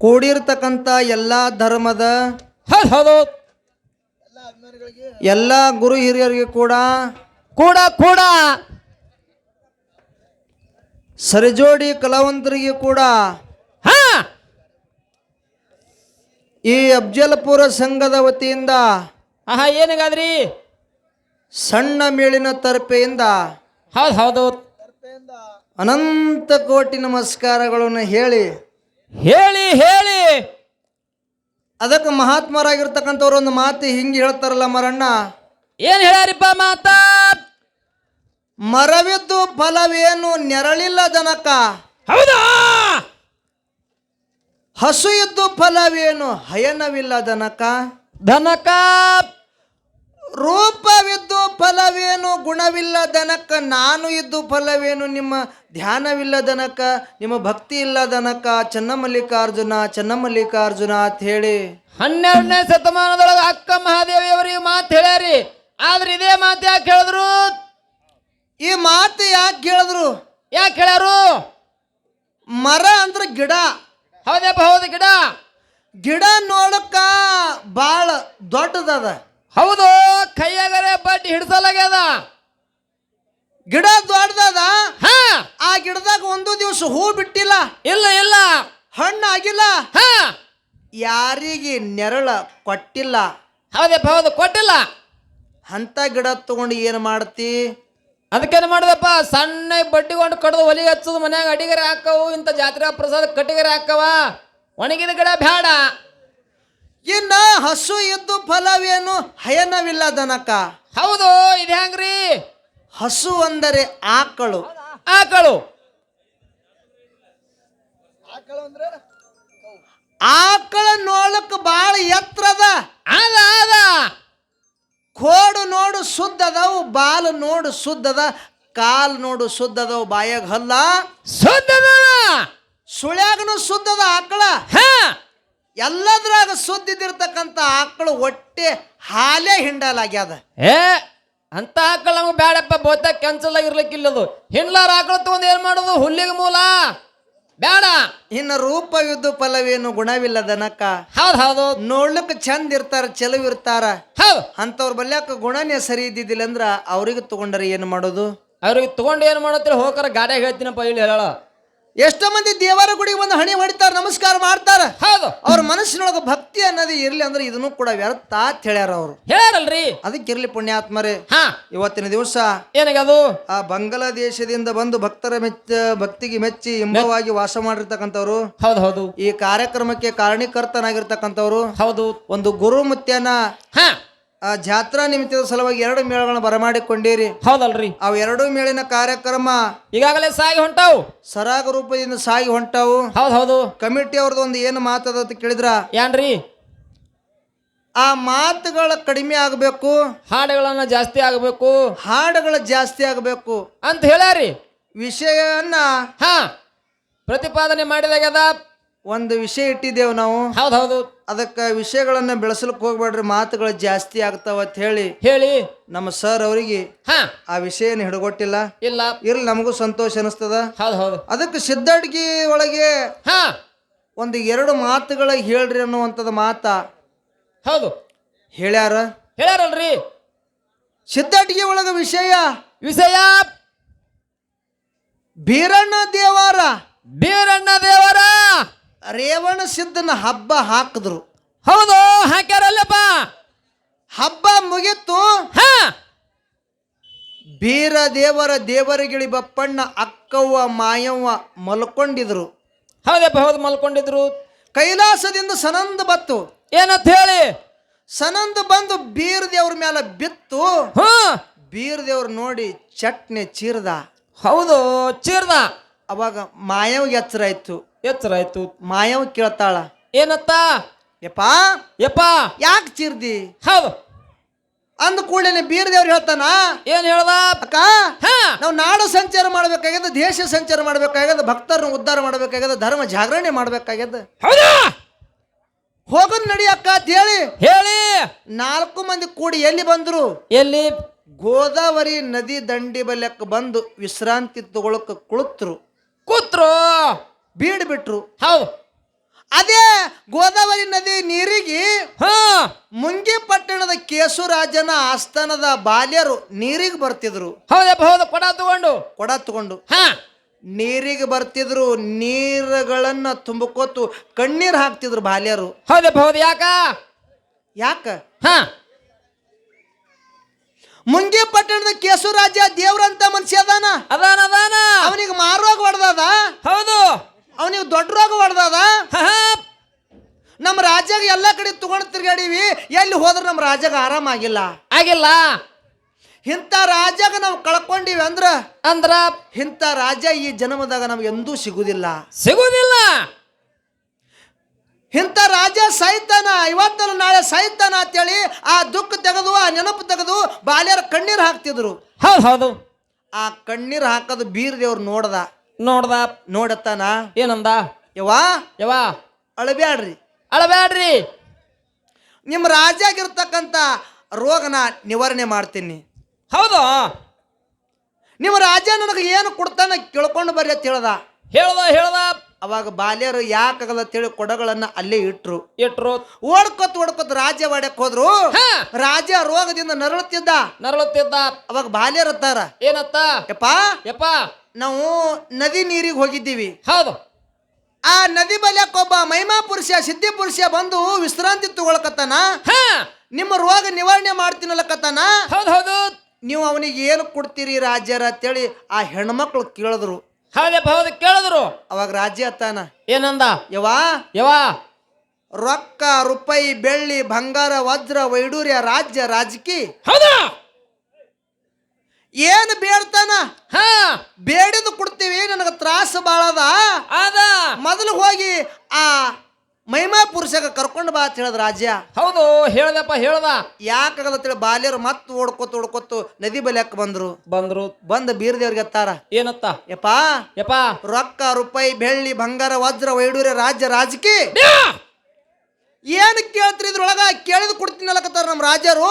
ಕೂಡಿರ್ತಕ್ಕಂಥ ಎಲ್ಲ ಧರ್ಮದ ಹೌದು ಎಲ್ಲ ಗುರು ಹಿರಿಯರಿಗೆ ಕೂಡ ಕೂಡ ಕೂಡ ಸರಿಜೋಡಿ ಕಲಾವಂತರಿಗೆ ಕೂಡ ಹಾ ಈ ಅಫ್ಜಲ್ಪುರ ಸಂಘದ ವತಿಯಿಂದ ಆಹಾ ಏನಾಗಾದ್ರಿ ಸಣ್ಣ ಮೇಳಿನ ತರಪೆಯಿಂದ ಹೌದು ಹೌದು ಅನಂತ ಕೋಟಿ ನಮಸ್ಕಾರಗಳನ್ನು ಹೇಳಿ ಹೇಳಿ ಹೇಳಿ ಅದಕ್ಕೆ ಮಹಾತ್ಮರಾಗಿರ್ತಕ್ಕಂಥವ್ರು ಒಂದು ಮಾತು ಹಿಂಗೆ ಹೇಳ್ತಾರಲ್ಲ ಮರಣ್ಣ, ಏನ್ ಹೇಳ್ಯಾರಿಪ್ಪ ಮಾತ? ಮರವಿದ್ದು ಫಲವೇನು ನೆರಳಿಲ್ಲ ದನಕ, ಹೌದಾ? ಹಸು ಇದ್ದು ಫಲವೇನು ಹಯನವಿಲ್ಲ ದನಕ, ದನಕ ರೂಪವಿದ್ದು ಫಲವೇನು ಗುಣವಿಲ್ಲ ದನಕ, ನಾನು ಇದ್ದು ಫಲವೇನು ನಿಮ್ಮ ಧ್ಯಾನವಿಲ್ಲ ದನಕ, ನಿಮ್ಮ ಭಕ್ತಿ ಇಲ್ಲ ದನಕ, ಚನ್ನಮಲ್ಲಿಕಾರ್ಜುನ ಚನ್ನಮಲ್ಲಿಕಾರ್ಜುನ ಅಂತ ಹೇಳಿ 12ನೇ ಶತಮಾನದೊಳಗೆ ಅಕ್ಕ ಮಹಾದೇವಿಯವರಿಗೆ ಮಾತು ಹೇಳ್ಯಾರಿ. ಆದ್ರೆ ಇದೇ ಮಾತು ಯಾಕೆ ಹೇಳಿದ್ರು? ಈ ಮಾತು ಯಾಕೆ ಹೇಳಿದ್ರು? ಯಾಕೆ ಹೇಳ್ಯಾರು? ಮರ ಅಂದ್ರೆ ಗಿಡ. ಹೌದಪ್ಪ ಹೌದು, ಗಿಡ ಗಿಡ ನೋಡಕ್ಕ ಬಾಳ ದೊಡ್ಡದದ. ಹೌದು, ಕೈಯಾಗರೆ ಬಟ್ ಹಿಡ್ಸಲಾಗ್ಯದ. ಗಿಡ ದೊಡ್ಡದದ. ಹಾ, ಆ ಗಿಡದಾಗ ಒಂದು ದಿವಸ ಹೂ ಬಿಟ್ಟಿಲ್ಲ, ಇಲ್ಲ ಇಲ್ಲ, ಹಣ್ಣು ಆಗಿಲ್ಲ, ಹಾ, ಯಾರಿಗೆ ನೆರಳ ಕೊಟ್ಟಿಲ್ಲ. ಹೌದಪ್ಪ ಹೌದು, ಕೊಟ್ಟಿಲ್ಲ. ಅಂತ ಗಿಡ ತಗೊಂಡು ಏನು ಮಾಡ್ತಿ? ಅದಕ್ಕೇನು ಮಾಡುದಪ್ಪ, ಸಣ್ಣ ಬಡ್ಡಿಗೊಂಡು ಕಡ್ದು ಒಲಿಗೆ ಹಚ್ಚೋದು, ಮನ್ಯಾಗ ಅಡಿಗೆರೆ ಹಾಕವು, ಇಂಥ ಜಾತ್ರೆ ಪ್ರಸಾದ ಕಟ್ಟಿಗೆರೆ ಹಾಕವ. ಒಣಗಿದ ಗಿಡ ಬೇಡ. ಇನ್ನ ಹಸು ಇದ್ದು ಫಲವೇನು ಹಯನವಿಲ್ಲ ದನಕ. ಹೌದು, ಇದು ಹೆಂಗ್ರಿ? ಹಸು ಅಂದರೆ ಆಕಳು. ಆಕಳು ಆಕಳ ನೋಡಕ್ ಬಾಳ ಎತ್ತರದ. ಅದ ಅದ, ಕೋಡು ನೋಡು ಸುದ್ದದವು, ಬಾಲು ನೋಡು ಸುದ್ದದ, ಕಾಲು ನೋಡು ಸುದ್ದದವು, ಬಾಯಾಗ ಹಲ್ಲ ಸುದ್ದದ, ಸುಳ್ಯಾಗನು ಸುದ್ದದ ಆಕಳ. ಹಾ, ಎಲ್ಲದ್ರಾಗ ಸುದ್ದಿದಿರ್ತಕ್ಕಂಥ ಆಕಳು ಹೊಟ್ಟೆ ಹಾಲೇ ಹಿಂಡಲಾಗ್ಯದ. ಏ ಅಂತ ಆಕಳ ನಮ್ಗೆ ಬೇಡಪ್ಪ, ಬೋತ ಕ್ಯಾನ್ಸಲ್ ಆಗಿರ್ಲಿಕ್ಕಿಲ್ಲದು. ಹಿಂಡ್ಲಾರ ಆಕಳ ತಗೊಂಡು ಏನ್ ಮಾಡೋದು? ಹುಲ್ಲಿಗೆ ಮೂಲ ಬೇಡ. ಇನ್ನು ರೂಪವಿದ್ದು ಫಲವೇನು ಗುಣವಿಲ್ಲ ದನಕ. ಹೌದು ಹೌದು, ನೋಡ್ಲಿಕ್ಕೆ ಚಂದ ಇರ್ತಾರ, ಚೆಲುವ್ ಇರ್ತಾರ. ಹೌದು, ಅಂತವ್ರ ಬಲ್ಯಾಕ ಗುಣನೇ ಸರಿ ಇದ್ದಿದ್ದಿಲ್ಲ ಅಂದ್ರ ಅವ್ರಿಗೆ ತಗೊಂಡ್ರೆ ಏನು ಮಾಡೋದು? ಅವ್ರಿಗೆ ತಗೊಂಡು ಏನ್ ಮಾಡತ್ತೀರಿ? ಹೋಗಾರ ಗಾಡಿಯಾಗ ಹೇಳ್ತೀನಪ್ಪ, ಇಲ್ಲಿ ಹೇಳ. ಎಷ್ಟೋ ಮಂದಿ ದೇವರ ಗುಡಿಗೆ ಬಂದು ಹಣಿ ಹೊಡಿತಾರ, ನಮಸ್ಕಾರ ಮಾಡ್ತಾರ. ಹೌದು, ಅವ್ರ ಮನಸ್ಸಿನೊಳಗ ಭಕ್ತಿ ಅನ್ನೋದು ಇರ್ಲಿ ಅಂದ್ರೆ ಇದನ್ನು ಕೂಡ ವ್ಯರ್ಥ ಅಂತ ಹೇಳ್ಯಾರ ಅವ್ರು. ಹೇಳಲ್ರಿ? ಅದಕ್ಕಿರ್ಲಿ ಪುಣ್ಯಾತ್ಮರೇ, ಹಾ, ಇವತ್ತಿನ ದಿವಸ ಏನಾಗದು? ಆ ಬಾಂಗ್ಲಾದೇಶದಿಂದ ಬಂದು ಭಕ್ತಿಗೆ ಮೆಚ್ಚಿ ಇಂಬವಾಗಿ ವಾಸ ಮಾಡಿರ್ತಕ್ಕಂಥವ್ರು, ಹೌದು ಹೌದು, ಈ ಕಾರ್ಯಕ್ರಮಕ್ಕೆ ಕಾರಣೀಕರ್ತನಾಗಿರ್ತಕ್ಕಂಥವ್ರು, ಹೌದು, ಒಂದು ಗುರು ಮುತ್ಯನ ಹಾ, ಆ ಜಾತ್ರಾ ನಿಮಿತ್ತದ ಸಲುವಾಗಿ 2 ಮೇಳಗಳನ್ನ ಬರಮಾಡಿಕೊಂಡಿರಿ. ಹೌದಲ್ರಿ? ಅವು 2 ಮೇಳಿನ ಕಾರ್ಯಕ್ರಮ ಈಗಾಗಲೇ ಸಾಗಿ ಹೊಂಟಾವು, ಸರಾಗ ರೂಪದಿಂದ ಸಾಗಿ ಹೊಂಟಾವು. ಹೌದು ಹೌದು. ಕಮಿಟಿ ಅವ್ರದ್ದು ಒಂದು ಏನು ಮಾತದ ಅಂತ ಕೇಳಿದ್ರ, ಏನ್ರಿ? ಆ ಮಾತುಗಳ ಕಡಿಮೆ ಆಗಬೇಕು, ಹಾಡುಗಳನ್ನ ಜಾಸ್ತಿ ಆಗಬೇಕು, ಹಾಡುಗಳ ಜಾಸ್ತಿ ಆಗಬೇಕು ಅಂತ ಹೇಳ್ಯಾರಿ. ವಿಷಯವನ್ನ ಹಾ, ಪ್ರತಿಪಾದನೆ ಮಾಡಿದಾಗ್ಯದ. ಒಂದು ವಿಷಯ ಇಟ್ಟಿದ್ದೇವೆ ನಾವು. ಹೌದು ಹೌದು, ಅದಕ್ಕೆ ವಿಷಯಗಳನ್ನ ಬೆಳೆಸಲಿಕ್ಕೆ ಹೋಗ್ಬೇಡ್ರಿ, ಮಾತುಗಳು ಜಾಸ್ತಿ ಆಗ್ತಾವ ಅಂತ ಹೇಳಿ ಹೇಳಿ ನಮ್ಮ ಸರ್ ಅವರಿಗೆ ಹಾ ಆ ವಿಷಯನ ಹಿಡ್ಕೊಟ್ಟಿಲ್ಲ. ಇಲ್ಲ, ಇರ್ಲಿ, ನಮಗೂ ಸಂತೋಷ ಅನಿಸ್ತದ. ಹೌದು ಹೌದು. ಅದಕ್ಕೆ ಸಿದ್ಧಾಡ್ಗಿ ಒಳಗೆ ಹಾ, ಒಂದು 2 ಮಾತುಗಳ ಹೇಳ್ರಿ ಅನ್ನುವಂಥದ್ದು ಮಾತ ಹೌದು ಹೇಳ್ಯಾರ. ಹೇಳ್ಯಾರಲ್ರಿ? ಸಿದ್ಧಾಡ್ಗಿ ಒಳಗ ವಿಷಯ ಬೀರಣ್ಣ ದೇವಾರ ಬೀರಣ್ಣ ದೇವರ ರೇವಣ ಸಿದ್ಧನ ಹಬ್ಬ ಹಾಕಿದ್ರು. ಹೌದು, ಹಾಕ್ಯಾರಲ್ಲಪ್ಪ. ಹಬ್ಬ ಮುಗಿತು. ಹಾ, ಬೀರ ದೇವರ ದೇವರಗಿಳಿ ಬಪ್ಪಣ್ಣ ಅಕ್ಕವ್ವ ಮಾಯವ್ವ ಮಲ್ಕೊಂಡಿದ್ರು. ಹೌದಪ್ಪ ಹೌದು, ಮಲ್ಕೊಂಡಿದ್ರು. ಕೈಲಾಸದಿಂದ ಸನಂದ ಬತ್ತು. ಏನಂತ ಹೇಳಿ? ಸನಂದ ಬಂದು ಬೀರ ದೇವ್ರ ಮೇಲೆ ಬಿತ್ತು. ಹಾ, ಬೀರ ದೇವ್ರ ನೋಡಿ ಚಟ್ನಿ ಚೀರ್ದ. ಹೌದು, ಚೀರ್ದ. ಅವಾಗ ಮಾಯವ್ಗೆ ಎಚ್ಚರ ಆಯ್ತು. ಎಚ್ಚರ ಆಯ್ತು. ಮಾಯವ್ ಕೇಳ್ತಾಳ, ಏನತ್ತ? ಯಪ್ಪಾ ಯಪ್ಪ ಯಾಕೆ ಚೀರ್ದಿ ಹೌದು ಅಂದ ಕೂಡಲೇ ಬೀರ ದೇವ್ರು ಹೇಳ್ತಾನ, ಏನ್ ಹೇಳ್ದ? ಅಕ್ಕ, ನಾವು ನಾಡು ಸಂಚಾರ ಮಾಡ್ಬೇಕಾಗ್ಯದ, ದೇಶ ಸಂಚಾರ ಮಾಡ್ಬೇಕಾಗ್ಯದ, ಭಕ್ತರನ್ನ ಉದ್ಧಾರ ಮಾಡ್ಬೇಕಾಗ್ಯದ, ಧರ್ಮ ಜಾಗರಣೆ ಮಾಡ್ಬೇಕಾಗ್ಯದ. ಹೌದಾ? ಹೋಗೋನ್ ನಡಿ ಅಕ್ಕ ಅಂತ ಹೇಳಿ ಹೇಳಿ 4 ಮಂದಿ ಕೂಡಿ ಎಲ್ಲಿ ಬಂದ್ರು? ಎಲ್ಲಿ? ಗೋದಾವರಿ ನದಿ ದಂಡಿ ಬಲ್ಯಕ್ಕೆ ಬಂದು ವಿಶ್ರಾಂತಿ ತಗೊಳಕ್ ಕುಳಿತರು. ಕೂತ್ರು, ಬೀಡ್ ಬಿಟ್ರು. ಹೌದು. ಅದೇ ಗೋದಾವರಿ ನದಿ ನೀರಿಗೆ ಹಾ ಮುಂಗಿ ಪಟ್ಟಣದ ಕೇಸುರಾಜನ ಆಸ್ಥಾನದ ಬಾಲ್ಯರು ನೀರಿಗೆ ಬರ್ತಿದ್ರು. ಹೌದಪ್ಪ ಹೌದು, ಕೊಡ ತಗೊಂಡು ಹಾ ನೀರಿಗೆ ಬರ್ತಿದ್ರು. ನೀರುಗಳನ್ನ ತುಂಬಕೋತು ಕಣ್ಣೀರ್ ಹಾಕ್ತಿದ್ರು ಬಾಲ್ಯರು. ಹೌದಪ್ಪ ಹೌದು, ಯಾಕ ಹಾ ಮುಂಗಿ ಪಟ್ಟಣದ ಕೇಸುರಾಜ ದೇವ್ರಂತ ಮನುಷ್ಯ ಅದಾನ. ಅವನಿಗೆ ಮಾರೋಗ ಹೊಡೆದದ. ಹೌದು, ಅವನಿಗೆ ದೊಡ್ಡ ರೋಗ ಹೊಡೆದದ. ನಮ್ಮ ರಾಜ್ಯಾಗ ಎಲ್ಲ ಕಡೆ ತಗೊಂಡು ತಿರ್ಗಾಡಿವಿ, ಎಲ್ಲಿ ಹೋದ್ರೆ ನಮ್ಮ ರಾಜ್ಯಾಗ ಆರಾಮಾಗಿಲ್ಲ ಆಗಿಲ್ಲ. ಇಂಥ ರಾಜ್ಯಾಗ ನಾವು ಕಳ್ಕೊಂಡಿವಿ ಅಂದ್ರ ಇಂಥ ರಾಜ್ಯ ಈ ಜನ್ಮದಾಗ ನಮ್ಗೆ ಎಂದೂ ಸಿಗುದಿಲ್ಲ. ಇಂಥ ರಾಜ ಸಾಯ್ತಾನ, ಇವತ್ತಲ್ಲ ನಾಳೆ ಸಾಯ್ತಾನ ಅಂತೇಳಿ ಆ ದುಃಖ ತೆಗೆದು ಆ ನೆನಪು ತೆಗೆದು ಬಾಲ್ಯರ ಕಣ್ಣೀರು ಹಾಕ್ತಿದ್ರು. ಹೌದು, ಆ ಕಣ್ಣೀರು ಹಾಕೋದು ಬೀರ್ ದೇವ್ರು ನೋಡತ್ತಾನ. ಏನಂದ? ಯವಾ ಅಳಬ್ಯಾಡ್ರಿ, ನಿಮ್ಮ ರಾಜ್ಯಾಗಿರ್ತಕ್ಕಂಥ ರೋಗನ ನಿವಾರಣೆ ಮಾಡ್ತೀನಿ. ಹೌದು, ನಿಮ್ಮ ರಾಜ ನನಗೆ ಏನು ಕೊಡ್ತಾನ ಕೇಳ್ಕೊಂಡು ಬರ್ರಿ ಅಂತ ಹೇಳ್ದ. ಅವಾಗ ಬಾಲ್ಯರು ಯಾಕಾಗಲ್ಲ ಅಂತೇಳಿ ಕೊಡಗಳನ್ನ ಅಲ್ಲೇ ಇಟ್ರು. ಓಡ್ಕೊತ್ ರಾಜ್ಯ ವಾಡ್ಯಕ್ ಹೋದ್ರು. ರಾಜ ರೋಗದಿಂದ ನರಳುತ್ತಿದ್ದ. ಅವಾಗ ಬಾಲ್ಯರು ಅತ್ತಾರ, ಏನತ್ತ? ಯಪ್ಪ ನಾವು ನದಿ ನೀರಿಗೆ ಹೋಗಿದ್ದೀವಿ. ಹೌದು, ಆ ನದಿ ಬಲ್ಯಕ್ ಒಬ್ಬ ಮಹಿಮಾ ಪುರುಷ ಸಿದ್ಧಿ ಪುರುಷ ಬಂದು ವಿಶ್ರಾಂತಿ ತಗೊಳಕತ್ತಾನ. ನಿಮ್ಮ ರೋಗ ನಿವಾರಣೆ ಮಾಡ್ತೀನಲ್ಲಕತ್ತಾನ. ಹೌದು, ನೀವು ಅವನಿಗೆ ಏನು ಕೊಡ್ತೀರಿ ರಾಜ್ಯರ ಅಂತೇಳಿ ಆ ಹೆಣ್ಮಕ್ಳು ಕೇಳಿದ್ರು. ಕೇಳಿದ್ರು. ಅವಾಗ ರಾಜ್ಯ ಅತ್ತಾನ, ಏನಂದ? ಯವಾ ರೊಕ್ಕ ರೂಪಾಯಿ ಬೆಳ್ಳಿ ಬಂಗಾರ ವಜ್ರ ವೈಡೂರ್ಯ ರಾಜ್ಯ ರಾಜಕೀಯ ಏನು ಬೇಡ್ತಾನ ಬೇಡಿದು ಕೊಡ್ತೀವಿ, ನನಗೆ ತ್ರಾಸ ಬಾಳದ. ಮೊದಲು ಹೋಗಿ ಆ ಮಹಿಮಾ ಪುರುಷಗ ಕರ್ಕೊಂಡು ಬಾ ಅಂತ ಹೇಳದ ರಾಜ್ಯ. ಹೌದು, ಹೇಳ್ದ. ಯಾಕಾಗದ ಬಾಲ್ಯರು ಮತ್ತೆ ಓಡ್ಕೊತ್ತು ನದಿ ಬಲಿಯಕ್ಕೆ ಬಂದು ಬೀರದೇವ್ರಿಗೆ ಅತ್ತಾರ. ಏನತ್ತ? ಯಪ್ಪ ರೊಕ್ಕ ರೂಪಾಯಿ ಬೆಳ್ಳಿ ಬಂಗಾರ ವಜ್ರ ವೈಡೂರ್ಯ ರಾಜ್ಯ ರಾಜಕೀಯ ಏನು ಕೇಳ್ತ್ರಿ ಇದ್ರೊಳಗ? ಕೇಳಿದ್ ಕೊಡ್ತೀನಲ್ಲಕತ್ತಾರ ನಮ್ಮ ರಾಜರು.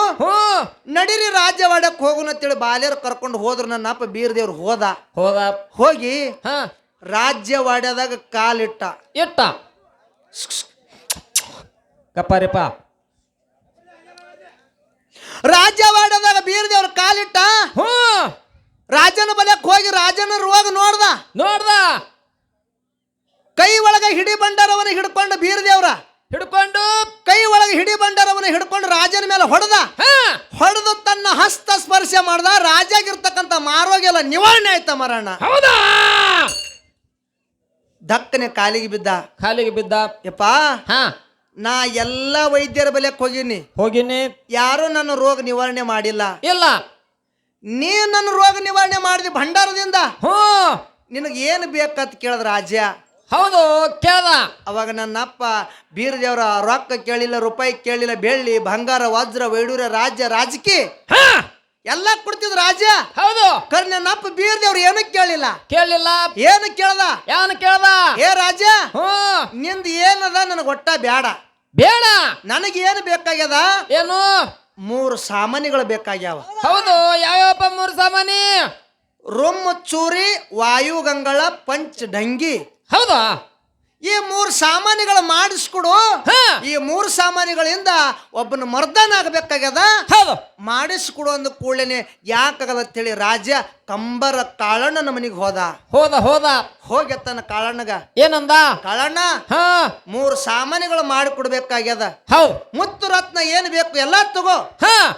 ನಡೀರಿ ರಾಜ್ಯವಾಡಕ್ ಹೋಗುನ ಅಂತೇಳಿ ಬಾಲ್ಯರು ಕರ್ಕೊಂಡು ಹೋದ್ರು. ನನ್ನ ಅಪ್ಪ ಬೀರದೇವ್ರು ಹೋಗಿ ರಾಜ್ಯವಾಡ್ಯದಾಗ ಕಾಲಿಟ್ಟ. ಕಪ್ಪಾರಿಪ್ಪ ರಾಜ್ಯವಾಡದಾಗ ಬೀರದೇವ್ರ ಕಾಲಿಟ್ಟ. ರಾಜನ ಬಲಕ್ ಹೋಗಿ ರಾಜನ ರೋಗ ನೋಡ್ದ. ಕೈ ಒಳಗ ಹಿಡಿ ಬಂಡಾರವನ್ನ ಹಿಡ್ಕೊಂಡು ಬೀರದೇವ್ರ ಕೈ ಒಳಗೆ ಹಿಡಿ ಬಂಡಾರವನ್ನ ಹಿಡ್ಕೊಂಡು ರಾಜನ ಮೇಲೆ ಹೊಡೆದು ತನ್ನ ಹಸ್ತ ಸ್ಪರ್ಶ ಮಾಡ್ದ. ರಾಜಾಗಿರ್ತಕ್ಕಂಥ ಮಾರೋಗೆಲ್ಲ ನಿವಾರಣೆ ಆಯ್ತ ಮರಣ. ದಕ್ಕನೆ ಕಾಲಿಗೆ ಬಿದ್ದ. ಯಪ್ಪ ನಾ ಎಲ್ಲ ವೈದ್ಯರ ಬಲಿಯಕ್ ಹೋಗಿನಿ, ಯಾರು ನನ್ನ ರೋಗ ನಿವಾರಣೆ ಮಾಡಿಲ್ಲ. ನೀ ನನ್ನ ರೋಗ ನಿವಾರಣೆ ಮಾಡಿದಿ ಭಂಡಾರದಿಂದ. ನಿನಗೆ ಏನು ಬೇಕಂತ ಕೇಳಿದ ರಾಜ್ಯ. ಹೌದು, ಕೇಳ್ದ. ಅವಾಗ ನನ್ನಪ್ಪ ಬೀರದೇವ್ರ ರೊಕ್ಕ ಕೇಳಿಲ್ಲ, ರೂಪಾಯಿ ಕೇಳಿಲ್ಲ, ಬೆಳ್ಳಿ ಬಂಗಾರ ವಜ್ರ ವೈಡೂರ್ಯ ರಾಜ್ಯ ರಾಜಕೀಯ ಎಲ್ಲ ಕೊಡ್ತಿದ್ ರಾಜ. ಹೌದು, ಕರ್ ನನ್ನಪ್ಪ ಬೀರದೇವ್ರು ಏನು ಕೇಳಿಲ್ಲ. ಏನು ಕೇಳ್ದ? ಏ ರಾಜ, ನಿಂದ ಏನದ ನನಗೆ ಒಟ್ಟ ಬೇಡ. ನನಗೇನು ಬೇಕಾಗ್ಯದ? ಏನು? 3 ಸಾಮಾನ್ಯಗಳು ಬೇಕಾಗ್ಯಾವ. ಹೌದು, ಯಾವ್ಯಾವಪ್ಪ 3 ಸಾಮಾನಿ? ರುಮ್ ಚೂರಿ, ವಾಯುಗಂಗಳ, ಪಂಚ್ ಢಂಗಿ. ಹೌದಾ? ಈ 3 ಸಾಮಾನ್ಯಗಳು ಮಾಡಿಸ್ಕೊಡು. ಈ 3 ಸಾಮಾನ್ಯಗಳಿಂದ ಒಬ್ಬನ ಮರ್ದನ ಆಗಬೇಕಾಗ್ಯದ. ಮಾಡಿಸ್ಕೊಡು ಅಂದ ಕೂಡಲೇನೆ ಯಾಕಾಗಲ್ಲ ಅಂತೇಳಿ ರಾಜ ಕಂಬರ ಕಾಳಣ್ಣನ ಮನೆಗೆ ಹೋಗಿ ತನ್ನ ಕಾಳಣ್ಣಗ ಏನಂದ? ಕಾಳಣ್ಣ 3 ಸಾಮಾನ್ಯಗಳು ಮಾಡಿಕೊಡ್ಬೇಕಾಗ್ಯದ. ಮುತ್ತು ರತ್ನ ಏನು ಬೇಕು ಎಲ್ಲ ತಗೋ,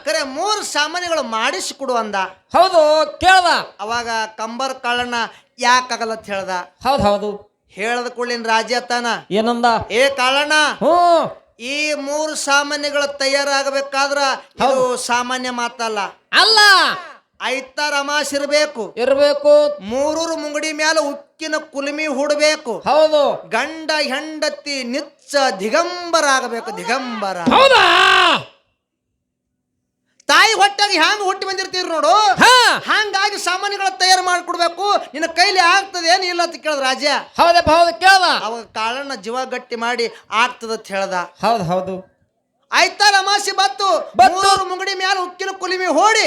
ಕರೆ 3 ಸಾಮಾನ್ಯಗಳು ಮಾಡಿಸಿಕೊಡು ಅಂದ. ಹೌದು, ಕೇಳ್ದ. ಅವಾಗ ಕಂಬರ ಕಾಳಣ್ಣ ಯಾಕಾಗಲ್ಲ ಅಂತ ಹೇಳ್ದ. ಹೌದು, ಹೇಳದ ಕೂಡಲಿನ ರಾಜ್ಯ ತಾನ ಏನಂದ? ಏ ಕಾಳಣ್ಣ, ಈ 3 ಸಾಮಾನ್ಯಗಳು ತಯಾರಾಗಬೇಕಾದ್ರ ಇದು ಸಾಮಾನ್ಯ ಮಾತಲ್ಲ. ಐತಾರ ಅಮಾಸ್ ಇರಬೇಕು. 3 ಮುಂಗಡಿ ಮ್ಯಾಲ ಉಕ್ಕಿನ ಕುಲುಮಿ ಹೂಡಬೇಕು. ಹೌದು, ಗಂಡ ಹೆಂಡತಿ ನಿಚ್ಚ ದಿಗಂಬರ ಆಗಬೇಕು. ದಿಗಂಬರ ತಾಯಿ ಹೊಟ್ಟಾಗಿ ಹ್ಯಾಂಗ ಹುಟ್ಟಿ ಬಂದಿರ್ತೀರಿ ನೋಡು, ಹಂಗಾಗಿ ಸಾಮಾನ್ಯಗಳ ತಯಾರು ಮಾಡ್ಕೊಡ್ಬೇಕು. ನಿನ್ನ ಕೈಲಿ ಆಗ್ತದೆ ಏನು ಇಲ್ಲ ಅಂತ ಕೇಳ್ದ ರಾಜ. ಕೇಳ್ದ. ಅವಾಗ ಕಾಳಣ್ಣ ಜೀವ ಗಟ್ಟಿ ಮಾಡಿ ಆಗ್ತದ ಅಂತ ಹೇಳ್ದ. ಹೌದು, ಆಯ್ತಾರ ಅಮಾಸಿ ಬತ್ತು 3 ಮುಂಗಡಿ ಮ್ಯಾಲ ಉಕ್ಕಿನ ಕುಲಿಮಿ ಹೋಡಿ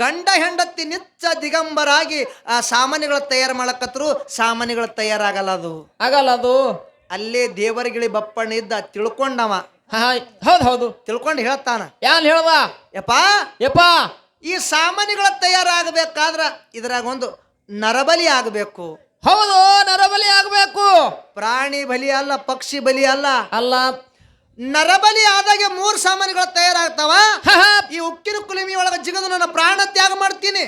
ಗಂಡ ಹೆಂಡತಿ ನಿಚ್ಚ ದಿಗಂಬರಾಗಿ ಆ ಸಾಮಾನ್ಯಗಳ ತಯಾರು ಮಾಡಕತ್ರು. ಸಾಮಾನ್ಯಗಳ ತಯಾರಾಗಲ್ಲ. ಅದು ಅಲ್ಲೇ ದೇವರಗಿಳಿ ಬಪ್ಪಣ್ಣ ಇದ್ದ ತಿಳ್ಕೊಂಡವ ಹೌದು ಹೌದು ತಿಳ್ಕೊಂಡು ಹೇಳ್ತಾನ ಯಾನ್ ಹೇಳ್ದ ಯಪ್ಪ ಯಪ್ಪ ಈ ಸಾಮಾನ್ಯಗಳ ತಯಾರಾಗಬೇಕಾದ್ರ ಇದ್ರಾಗ ಒಂದು ನರಬಲಿ ಆಗಬೇಕು. ಹೌದು ನರಬಲಿ ಆಗ್ಬೇಕು. ಪ್ರಾಣಿ ಬಲಿ ಅಲ್ಲ, ಪಕ್ಷಿ ಬಲಿ ಅಲ್ಲ. ಅಲ್ಲ, ನರಬಲಿ ಆದಾಗೆ 3 ಸಾಮಾನ್ಯಗಳು ತಯಾರಾಗ್ತಾವ. ಈ ಉಕ್ಕಿನ ಕುಲಿಮಿ ಒಳಗ ಜಿಗದು ನನ್ನ ಪ್ರಾಣ ತ್ಯಾಗ ಮಾಡ್ತೀನಿ.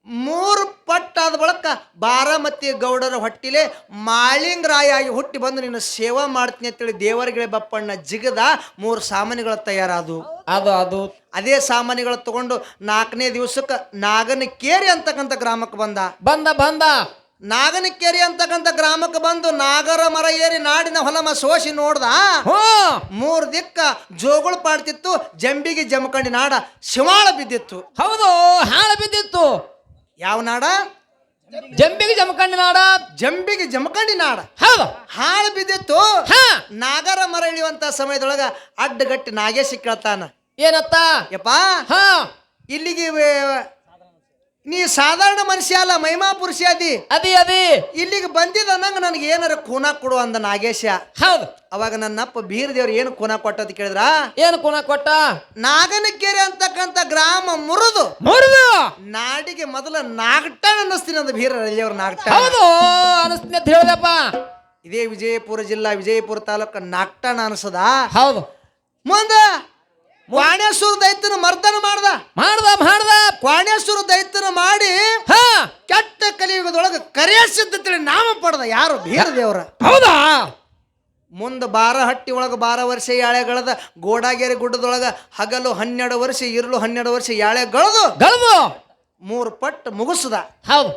3 ಪಟ್ಟಾದ ಬಳಕ ಬಾರಾಮತಿ ಗೌಡರ ಹೊಟ್ಟಿಲೆ ಮಾಳಿಂಗರಾಯ ಆಗಿ ಹುಟ್ಟಿ ಬಂದು ನಿನ್ನ ಸೇವಾ ಮಾಡ್ತೀನಿ ಅಂತೇಳಿ ದೇವರಗಿಳಿ ಬಪ್ಪಣ್ಣ ಜಿಗದ 3 ಸಾಮಾನ್ಯಗಳು ತಯಾರಾದವು. ಅದು ಅದೇ ಸಾಮಾನ್ಯಗಳು ತಗೊಂಡು 4ನೇ ದಿವಸಕ್ಕೆ ನಾಗನಕೇರಿ ಅಂತಕ್ಕಂಥ ಗ್ರಾಮಕ್ಕೆ ಬಂದ. ನಾಗನಕೇರಿ ಅಂತಕ್ಕಂಥ ಗ್ರಾಮಕ್ಕೆ ಬಂದು ನಾಗರ ಮರ ಏರಿ ನಾಡಿನ ಹೊಲಮ ಸೋಸಿ ನೋಡ್ದ. 3 ದಿಕ್ಕ ಜೋಗುಳು ಪಾಡ್ತಿತ್ತು. ಜಂಬಿಗೆ ಜಮಖಂಡಿ ನಾಡ ಶಿವಾಳ ಬಿದ್ದಿತ್ತು. ಹೌದು, ಹಾಳ ಬಿದ್ದಿತ್ತು. ಯಾವ ನಾಡ? ಜಂಬಿಗೆ ಜಮಖಂಡಿ ನಾಡ. ಜಂಬಿಗೆ ಜಮಖಂಡಿ ನಾಡ. ಹೌದು, ಹಾಳು ಬಿದ್ದಿತ್ತು. ನಾಗರ ಮರ ಇಳಿಯುವಂತ ಸಮಯದೊಳಗ ಅಡ್ಡಗಟ್ಟಿ ನಾಗೇಶ್ ಕೇಳ್ತಾನ, ಏನತ್ತ ಯಪ್ಪ ಇಲ್ಲಿಗೆ ನೀ ಸಾಧಾರಣ ಮನುಷ್ಯ ಅಲ್ಲ, ಮಹಿಮಾ ಪುರುಷ ಅದಿ ಇಲ್ಲಿಗೆ ಬಂದಿದ್ದ ನಂಗ ನನಗೆ ಏನಾರ ಕೂನ ಕೊಡು ಅಂದ ನಾಗೇಶ. ಹೌದು. ಅವಾಗ ನನ್ನಪ್ಪ ಬೀರದೇವ್ರು ಏನು ಕೂನ ಕೊಟ್ಟದ ಕೇಳಿದ್ರ, ಏನು ಕೂನ ಕೊಟ್ಟ? ನಾಗನಕೆರೆ ಅಂತಕ್ಕಂಥ ಗ್ರಾಮ ಮುರಿದು ನಾಡಿಗೆ ಮೊದಲ ನಾಗಟ್ಟಣ ಅನ್ನಿಸ್ತೀನಿ ಅಂದ ಬೀರದೇವ್ರ ನಾಗಟ್ಟ. ಹೌದು ಅನಿಸ್ತೀನಿ ಅಂತ ಹೇಳ್ದಪ್ಪ. ಇದೇ ವಿಜಯಪುರ ಜಿಲ್ಲಾ ವಿಜಯಪುರ ತಾಲೂಕ ನಾಗಟ್ಟಣ ಅನಿಸದ. ಹೌದು. ಮುಂದ ಕ್ವಾಣೇಶ್ವರ ದೈತ್ಯನ ಮರ್ದನ ಮಾಡ್ದ. ಕ್ವಾಣೇಶ್ವರ ದೈತ್ಯನ ಮಾಡಿ ಕೆಟ್ಟ ಕಲಿಯುಗದೊಳಗ ಕರೆಯಸಿದ್ದ ನಾಮ ಪಡೆದ. ಯಾರು? ಬೀರದೇವ್ರ. ಹೌದಾ? ಮುಂದ ಬಾರಹಟ್ಟಿ ಒಳಗ 12 ವರ್ಷ ಯಾಳೆಗಳದ. ಗೋಡಾಗೇರಿ ಗುಡ್ಡದೊಳಗ ಹಗಲು 12 ವರ್ಷ, ಇರುಳು 12 ವರ್ಷ ಯಾಳೆಗಳದು 3 ಪಟ್ಟು ಮುಗಿಸದ. ಹೌದು,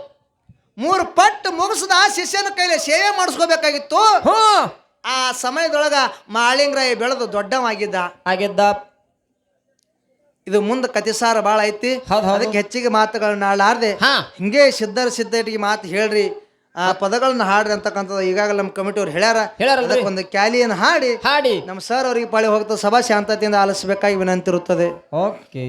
3 ಪಟ್ಟು ಮುಗಿಸದ. ಶಿಷ್ಯನ ಕೈಲಿ ಸೇವೆ ಮಾಡಿಸ್ಕೋಬೇಕಾಗಿತ್ತು. ಆ ಸಮಯದೊಳಗ ಮಾಳಿಂಗರಾಯ ಬೆಳೆದು ದೊಡ್ಡವಾಗಿದ್ದ. ಇದು ಮುಂದೆ ಕತಿಸಾರ ಭಾಳ ಐತಿ. ಅದಕ್ಕೆ ಹೆಚ್ಚಿಗೆ ಮಾತುಗಳನ್ನ ಆಡಾರ್ದೆ ಹಿಂಗೆ ಸಿದ್ಧರಿಗೆ ಮಾತು ಹೇಳ್ರಿ, ಆ ಪದಗಳನ್ನ ಹಾಡ್ರಿ ಅಂತಕ್ಕಂಥದ್ದು ಈಗಾಗಲೇ ನಮ್ಮ ಕಮಿಟಿ ಅವ್ರು ಹೇಳ್ಯಾರ. ಒಂದು ಕ್ಯಾಲಿಯನ್ನು ಹಾಡಿ ನಮ್ಮ ಸರ್ ಅವ್ರಿಗೆ ಪಾಳಿ ಹೋಗ್ತದೆ. ಸಭಾ ಶಾಂತತೆಯಿಂದ ಆಲಿಸಬೇಕಾಗಿ ವಿನಂತಿ ಇರುತ್ತದೆ. ಓಕೆ.